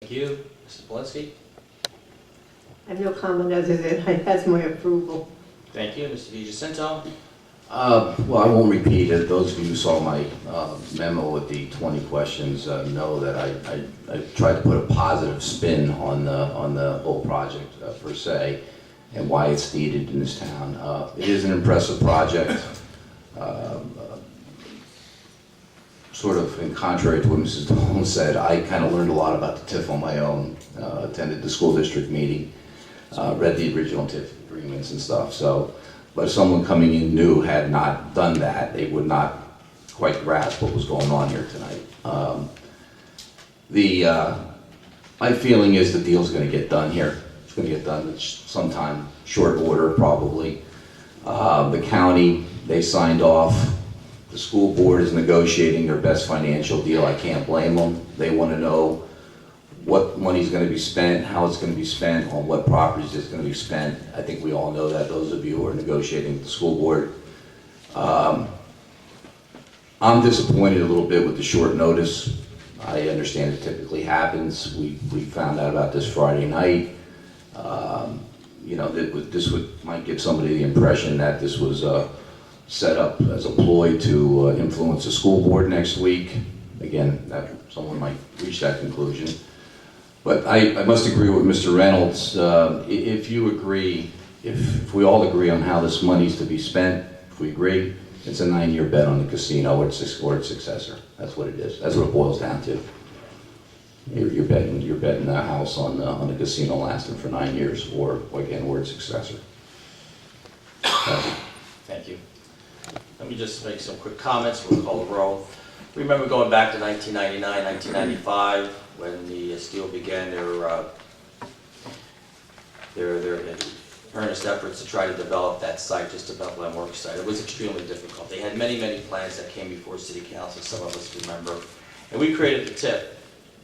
Thank you. Mrs. Polinsky? I have no comment other than I has my approval. Thank you. Mr. DiGiacinto? Well, I won't repeat it. Those of you who saw my memo with the 20 questions know that I tried to put a positive spin on the whole project per se, and why it's needed in this town. It is an impressive project. Sort of in contrary to what Mrs. Dolan said, I kind of learned a lot about the TIF on my own. Attended the school district meeting, read the original TIF agreements and stuff. So, but if someone coming in new had not done that, they would not quite grasp what was going on here tonight. My feeling is the deal's going to get done here. It's going to get done sometime short order, probably. The county, they signed off. The school board is negotiating their best financial deal. I can't blame them. They want to know what money's going to be spent, how it's going to be spent, on what properties it's going to be spent. I think we all know that, those of you who are negotiating with the school board. I'm disappointed a little bit with the short notice. I understand it typically happens. We found out about this Friday night. You know, might give somebody the impression that this was set up as a ploy to influence the school board next week. Again, someone might reach that conclusion. But I must agree with Mr. Reynolds. If you agree, if we all agree on how this money's to be spent, if we agree, it's a 9-year bet on the casino or its successor. That's what it is. That's what it boils down to. You're betting the house on the casino lasting for 9 years, or again, or its successor. Thank you. Let me just make some quick comments. We'll call the roll. Remember going back to 1999, 1995, when the Steel began their earnest efforts to try to develop that site, just a Bethlehem work site. It was extremely difficult. They had many, many plans that came before City Council, some of us remember. And we created the TIF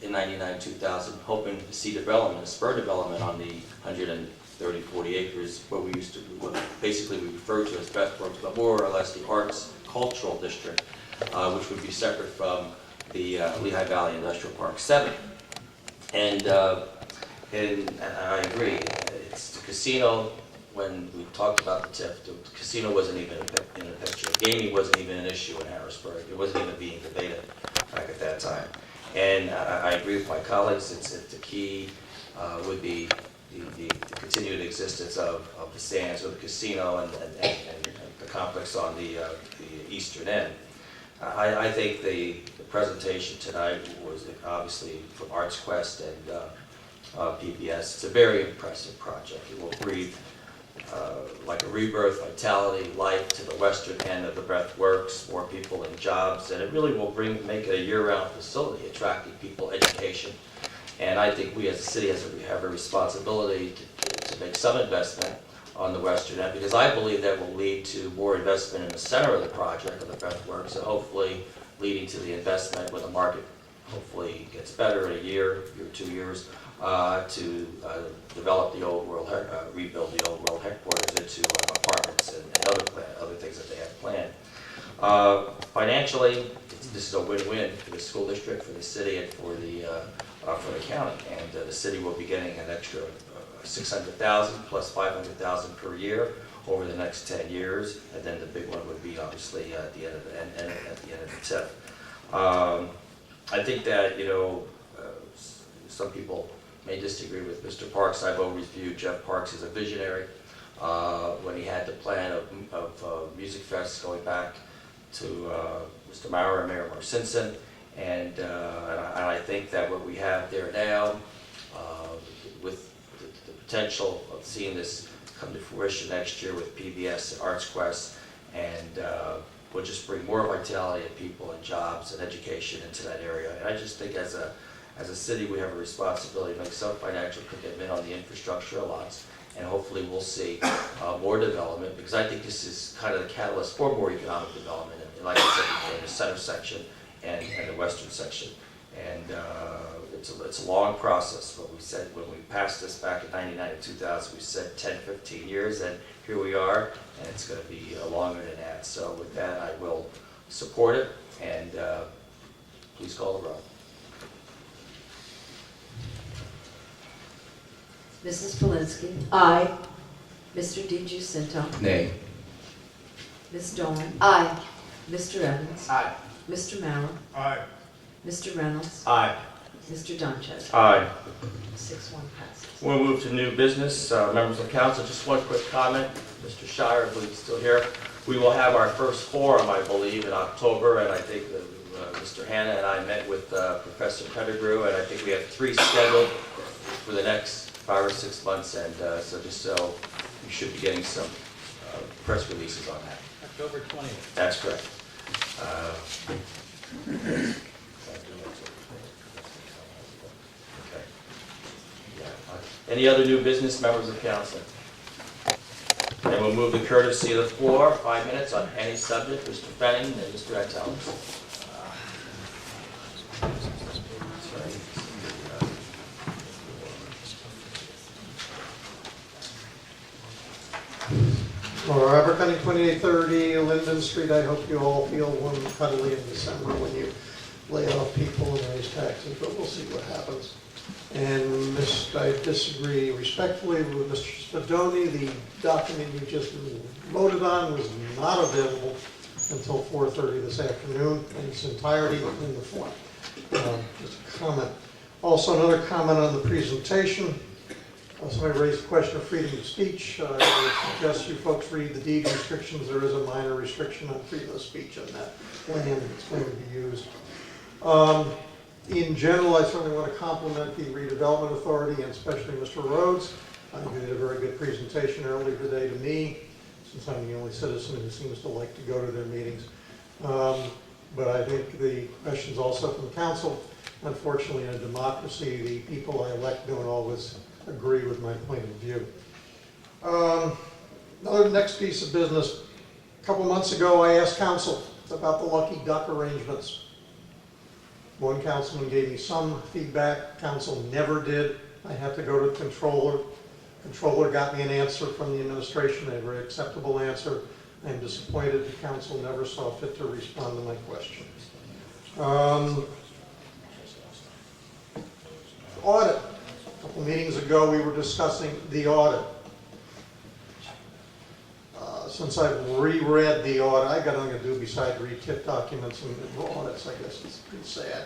in 99-2000, hoping to see development, spur development on the 130-40 acres, what we used to, what basically we refer to as Bethworks, but more or less the Arts Cultural District, which would be separate from the Lehigh Valley Industrial Park 7. And I agree, it's the casino. When we talked about the TIF, the casino wasn't even in the picture. Gaming wasn't even an issue in Harrisburg. It wasn't even being debated back at that time. And I agree with my colleagues. The key would be the continued existence of the Sands or the casino and the complex on the eastern end. I think the presentation tonight was obviously from Arts Quest and PBS. It's a very impressive project. It will breathe like a rebirth, vitality, life to the western end of the Breathworks, more people and jobs, and it really will make it a year-round facility, attracting people, education. And I think we as a city have a responsibility to make some investment on the western end, because I believe that will lead to more investment in the center of the project of the Breathworks, and hopefully leading to the investment when the market hopefully gets better in a year, 2 years, to develop the old world, rebuild the old world headquarters into apartments and other things that they have planned. Financially, this is a win-win for the school district, for the city, and for the county. And the city will be getting an extra $600,000 plus $500,000 per year over the next 10 years, and then the big one would be obviously at the end of the TIF. I think that some people may disagree with Mr. Parks. I've always viewed Jeff Parks as a visionary. When he had the plan of Music Fest going back to Mr. Maurer and Mayor Mark Simpson, and I think that what we have there now, with the potential of seeing this come to fruition next year with PBS and Arts Quest, and will just bring more vitality and people and jobs and education into that area. And I just think as a city, we have a responsibility to make some financial commitment on the infrastructure lots, and hopefully we'll see more development, because I think this is kind of the catalyst for more economic development, and like I said, in the center section and the western section. And it's a long process, but we said when we passed this back in 99 and 2000, we said 10, 15 years, and here we are, and it's going to be longer than that. So with that, I will support it, and please call the roll. Mrs. Polinsky, Aye. Mr. DiGiuseppe, Nay. Ms. Dawn, Aye. Mr. Evans, Aye. Mr. Mauer, Aye. Mr. Reynolds, Aye. Mr. Donchev. Aye. 6-1 passes. We'll move to new business. Members of council, just one quick comment. Mr. Shire, I believe he's still here. We will have our first forum, I believe, in October, and I think Mr. Hanna and I met with Professor Pettigrew, and I think we have 3 scheduled for the next 5 or 6 months, and so just so you should be getting some press releases on that. October 20th. That's correct. Okay. Yeah. Any other new business, members of council? And we'll move the courtesy of the floor, 5 minutes on any subject. Mr. Fenning and Mr. Attell. Abercrombie 2830 Linden Street, I hope you all feel warm and cuddly in December when you lay off people and raise taxes, but we'll see what happens. And I disagree respectfully with Mr. Spadoni. The document you just voted on was not available until 4:30 this afternoon in its entirety in the form. Just a comment. Also, another comment on the presentation. Somebody raised the question of freedom of speech. I would suggest you folks read the deed restrictions. There is a minor restriction on freedom of speech on that land that's going to be used. In general, I certainly want to compliment the redevelopment authority and especially Mr. Rhodes. I think he did a very good presentation earlier today to me, since I'm the only citizen who seems to like to go to their meetings. But I think the questions also from the council. Unfortunately, in a democracy, the people I elect don't always agree with my point of view. Another next piece of business. A couple months ago, I asked council about the lucky duck arrangements. One councilman gave me some feedback. Council never did. I had to go to the controller. Controller got me an answer from the administration, a very acceptable answer. I'm disappointed the council never saw fit to respond to my question. Audit. A couple meetings ago, we were discussing the audit. Since I've reread the audit, I got nothing to do besides read TIP documents and audits. I guess it's pretty sad.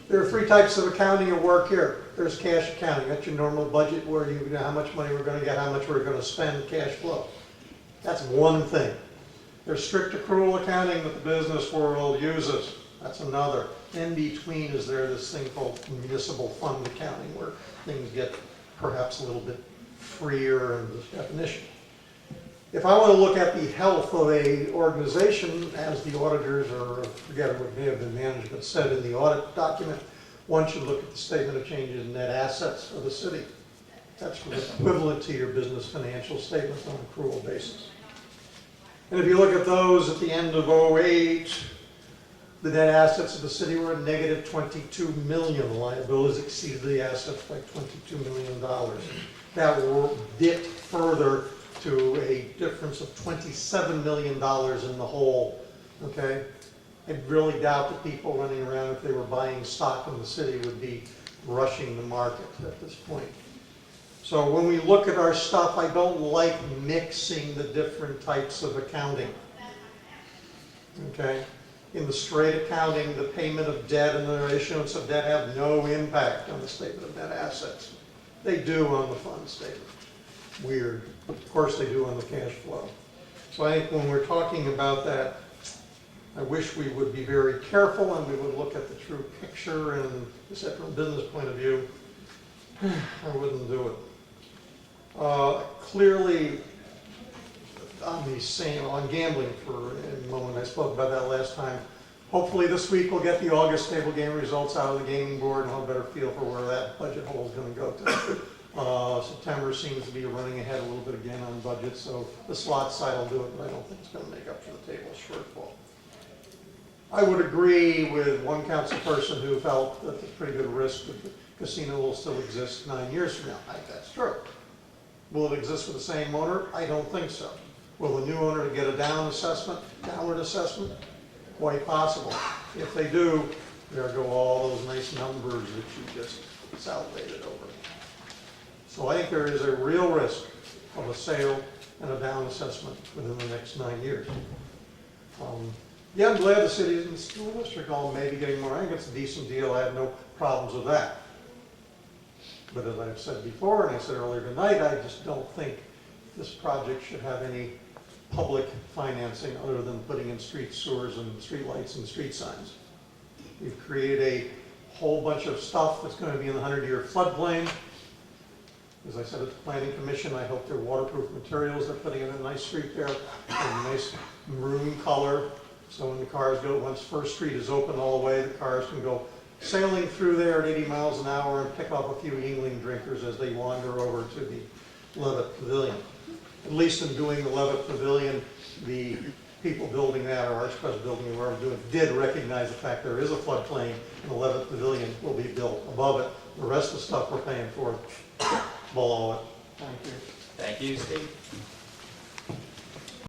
There are 3 types of accounting at work here. There's cash accounting. That's your normal budget where you know how much money we're going to get, how much we're going to spend, cash flow. That's one thing. There's strict accrual accounting that the business world uses. That's another. In between is there this thing called municipal fund accounting where things get perhaps a little bit freer in this definition. If I want to look at the health of a organization, as the auditors, or I forget what may have been management said in the audit document, one should look at the statement of changes in net assets of the city. That's equivalent to your business financial statements on an accrual basis. And if you look at those at the end of 08, the net assets of the city were at negative $22 million. The liabilities exceeded the assets by $22 million. That will dip further to a difference of $27 million in the whole, okay? I really doubt that people running around, if they were buying stock in the city, would be rushing the market at this point. So when we look at our stuff, I don't like mixing the different types of accounting, okay? In the straight accounting, the payment of debt and the issuance of debt have no impact on the statement of net assets. They do on the fund statement. Weird. Of course they do on the cash flow. So I think when we're talking about that, I wish we would be very careful and we would look at the true picture, and just from a business point of view, I wouldn't do it. Clearly, on gambling for a moment, I spoke about that last time. Hopefully this week we'll get the August table game results out of the gaming board and we'll have a better feel for where that budget hole is going to go to. September seems to be running ahead a little bit again on budget, so the slot side will do it, but I don't think it's going to make up for the table shortfall. I would agree with one council person who felt that there's pretty good risk that the casino will still exist 9 years from now. I think that's true. Will it exist with the same owner? I don't think so. Will the new owner get a downward assessment? Quite possible. If they do, There go all those nice numbers that you just salivated over. So I think there is a real risk of a sale and a down assessment within the next 9 years. Yeah, I'm glad the city and the school district all may be getting more. I think it's a decent deal. I have no problems with that. But as I've said before, and I said earlier tonight, I just don't think this project should have any public financing other than putting in street sewers and street lights and street signs. We've created a whole bunch of stuff that's going to be in the 100-year floodplain. As I said at the Planning Commission, I hope they're waterproof materials. They're putting in a nice street there, a nice maroon color. So when the cars go, once First Street is open all the way, the cars can go sailing through there at 80 miles an hour and pick up a few Yingling drinkers as they wander over to the Levitt Pavilion. At least in doing the Levitt Pavilion, the people building that, or Arts Crest building, whoever doing it, did recognize the fact there is a floodplain and the Levitt Pavilion will be built above it. The rest of the stuff we're paying for below it. Thank you. Thank you, Steve.